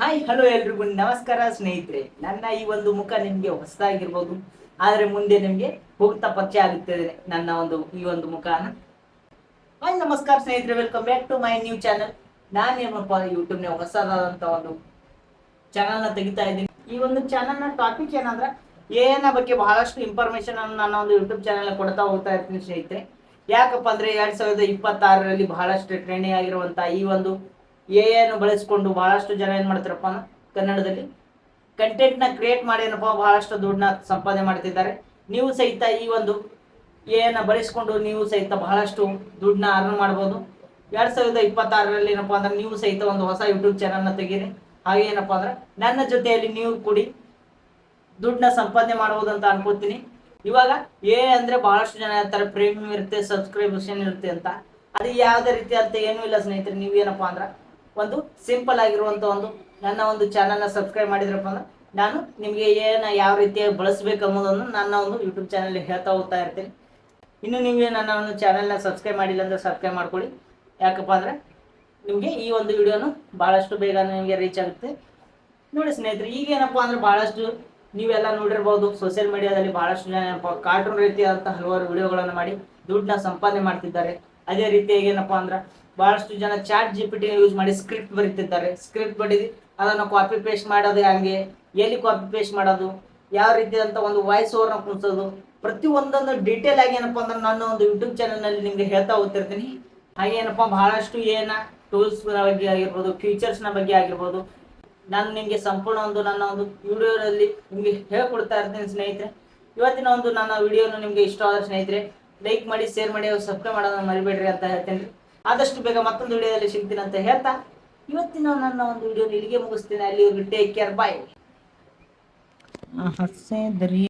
Hi hello ಎಲ್ರಿಗೂ ನಮಸ್ಕಾರ ಸ್ನೇಹಿತರೆ. ನನ್ನ ಈ ಒಂದು ಮುಖ ನಿಮ್ಗೆ ಹೊಸದಾಗಿರ್ಬೋದು, ಆದ್ರೆ ಮುಂದೆ ನಿಮ್ಗೆ ಹೋಗ್ತಾ ಪರಿಚಯ ಆಗುತ್ತದೆ ನನ್ನ ಈ ಒಂದು ಮುಖನ. ಹಾಯ್ ನಮಸ್ಕಾರ ಸ್ನೇಹಿತರೆ, welcome back to my new channel. ನಾನೇನಪ್ಪ ಯೂಟ್ಯೂಬ್ ನ ಹೊಸದಾದಂತ ಒಂದು ಚಾನಲ್ ನ ತೆಗಿತಾ ಇದ್ದೀನಿ. ಈ ಒಂದು ಚಾನಲ್ ನ ಟಾಪಿಕ್ ಏನಂದ್ರೆ ಏನ ಬಗ್ಗೆ ಬಹಳಷ್ಟು ಇನ್ಫಾರ್ಮೇಶನ್ ಅನ್ನು ನನ್ನ ಒಂದು ಯೂಟ್ಯೂಬ್ ಚಾನಲ್ ಕೊಡ್ತಾ ಹೋಗ್ತಾ ಇರ್ತೀನಿ ಸ್ನೇಹಿತರೆ. ಯಾಕಪ್ಪ ಅಂದ್ರೆ 2026ರಲ್ಲಿ ಬಹಳಷ್ಟು ಟ್ರೆಂಡಿಂಗ್ ಆಗಿರುವಂತ ಈ ಒಂದು ಎಯನ್ನು ಬಳಸಿಕೊಂಡು ಬಹಳಷ್ಟು ಜನ ಏನ್ ಮಾಡ್ತಾರಪ್ಪ ಕನ್ನಡದಲ್ಲಿ ಕಂಟೆಂಟ್ ನ ಕ್ರಿಯೇಟ್ ಮಾಡಿ ಏನಪ್ಪ ಬಹಳಷ್ಟು ದುಡ್ಡನ್ನ ಸಂಪಾದನೆ ಮಾಡ್ತಿದ್ದಾರೆ. ನೀವು ಸಹಿತ ಈ ಒಂದು ಎನ ಬಳಸಿಕೊಂಡು ನೀವು ಸಹಿತ ಬಹಳಷ್ಟು ದುಡ್ಡನ್ನ ಅರ್ನ್ ಮಾಡ್ಬೋದು. 2026ರಲ್ಲಿ ಏನಪ್ಪಾ ಅಂದ್ರೆ ನೀವು ಸಹಿತ ಒಂದು ಹೊಸ ಯೂಟ್ಯೂಬ್ ಚಾನಲ್ ನ ತೆಗೀರಿ. ಹಾಗೆ ಏನಪ್ಪಾ ಅಂದ್ರೆ ನನ್ನ ಜೊತೆಯಲ್ಲಿ ನೀವು ಕೂಡಿ ದುಡ್ಡನ್ನ ಸಂಪಾದನೆ ಮಾಡಬಹುದು ಅಂತ ಅನ್ಕೋತೀನಿ. ಇವಾಗ ಅಂದ್ರೆ ಬಹಳಷ್ಟು ಜನ ಹೇಳ್ತಾರೆ ಪ್ರೀಮಿಯಂ ಇರುತ್ತೆ, ಸಬ್ಸ್ಕ್ರಿಪ್ಷನ್ ಇರುತ್ತೆ ಅಂತ. ಅದು ಯಾವುದೇ ರೀತಿ ಅಂತ ಏನೂ ಇಲ್ಲ ಸ್ನೇಹಿತರೆ. ನೀವೇನಪ್ಪಾ ಅಂದ್ರೆ ಒಂದು ಸಿಂಪಲ್ ಆಗಿರುವಂತ ನನ್ನ ಒಂದು ಚಾನಲ್ ನ ಸಬ್ಸ್ಕ್ರೈಬ್ ಮಾಡಿದ್ರಪ್ಪ ಅಂದ್ರೆ ನಾನು ನಿಮಗೆ ಯಾವ ರೀತಿಯಾಗಿ ಬಳಸಬೇಕು ಅನ್ನೋದನ್ನು ನನ್ನ ಒಂದು ಯೂಟ್ಯೂಬ್ ಚಾನಲ್ ಹೇಳ್ತಾ ಹೋಗ್ತಾ ಇರ್ತೀನಿ. ಇನ್ನು ನೀವೇ ನನ್ನ ಒಂದು ಚಾನಲ್ನ ಸಬ್ಸ್ಕ್ರೈಬ್ ಮಾಡಿಲ್ಲ ಅಂದ್ರೆ ಸಬ್ಸ್ಕ್ರೈಬ್ ಮಾಡ್ಕೊಳ್ಳಿ. ಯಾಕಪ್ಪ ಅಂದ್ರೆ ನಿಮಗೆ ಈ ಒಂದು ವಿಡಿಯೋನು ಬಹಳಷ್ಟು ಬೇಗ ನಿಮಗೆ ರೀಚ್ ಆಗುತ್ತೆ. ನೋಡಿ ಸ್ನೇಹಿತರೆ, ಈಗ ಏನಪ್ಪಾ ಅಂದ್ರೆ ಬಹಳಷ್ಟು ನೀವೆಲ್ಲ ನೋಡಿರ್ಬೋದು ಸೋಷಿಯಲ್ ಮೀಡಿಯಾದಲ್ಲಿ ಬಹಳಷ್ಟು ಜನ ಕಾರ್ಟೂನ್ ರೀತಿಯಾದಂತಹ ಹಲವಾರು ವಿಡಿಯೋಗಳನ್ನು ಮಾಡಿ ದುಡ್ಡನ್ನ ಸಂಪಾದನೆ ಮಾಡ್ತಿದ್ದಾರೆ. ಅದೇ ರೀತಿಯಾಗಿ ಏನಪ್ಪಾ ಅಂದ್ರೆ ಬಹಳಷ್ಟು ಜನ ಚಾಟ್ GPT ಯೂಸ್ ಮಾಡಿ ಸ್ಕ್ರಿಪ್ಟ್ ಬರೀತಿದ್ದಾರೆ. ಸ್ಕ್ರಿಪ್ಟ್ ಬರೀದಿ ಅದನ್ನು ಕಾಪಿ ಪೇಸ್ಟ್ ಮಾಡೋದು, ಹಂಗೆ ಎಲ್ಲಿ ಕಾಪಿ ಪೇಸ್ಟ್ ಮಾಡೋದು, ಯಾವ ರೀತಿಯಾದಂಥ ಒಂದು ವಾಯ್ಸ್ ಓವರ್ನ ಕುಣಿಸೋದು, ಪ್ರತಿ ಒಂದೊಂದು ಡೀಟೇಲ್ ಆಗಿ ಏನಪ್ಪಾ ಅಂದ್ರೆ ನನ್ನ ಒಂದು ಯೂಟ್ಯೂಬ್ ಚಾನಲ್ನಲ್ಲಿ ನಿಮಗೆ ಹೇಳ್ತಾ ಹೋಗ್ತಿರ್ತೀನಿ. ಹಾಗೆ ಏನಪ್ಪಾ ಬಹಳಷ್ಟು ಟೂಲ್ಸ್ ಬಗ್ಗೆ ಆಗಿರ್ಬೋದು, ಫೀಚರ್ಸ್ನ ಬಗ್ಗೆ ಆಗಿರ್ಬೋದು, ನಾನು ನಿಮಗೆ ಸಂಪೂರ್ಣ ನನ್ನ ಒಂದು ವಿಡಿಯೋದಲ್ಲಿ ನಿಮಗೆ ಹೇಳ್ಕೊಡ್ತಾ ಇರ್ತೀನಿ ಸ್ನೇಹಿತರೆ. ಇವತ್ತಿನ ನನ್ನ ವಿಡಿಯೋನ ನಿಮಗೆ ಇಷ್ಟ ಆದ ಸ್ನೇಹಿತರೆ ಲೈಕ್ ಮಾಡಿ, ಶೇರ್ ಮಾಡಿ, ಸಬ್ಸ್ಕ್ರೈಬ್ ಮಾಡೋದನ್ನ ಮರಿಬೇಡ್ರಿ ಅಂತ ಹೇಳ್ತೇನೆ. ಆದಷ್ಟು ಬೇಗ ಮತ್ತೊಂದು ವಿಡಿಯೋದಲ್ಲಿ ಸಿಗ್ತೀನಿ ಅಂತ ಹೇಳ್ತಾ ಇವತ್ತಿನ ನನ್ನ ಒಂದು ವಿಡಿಯೋ ಇಲ್ಲಿಗೆ ಮುಗಿಸ್ತೀನಿ. ಅಲ್ಲಿವರೆಗೂ ಟೇಕ್ ಕೇರ್, ಬಾಯ್.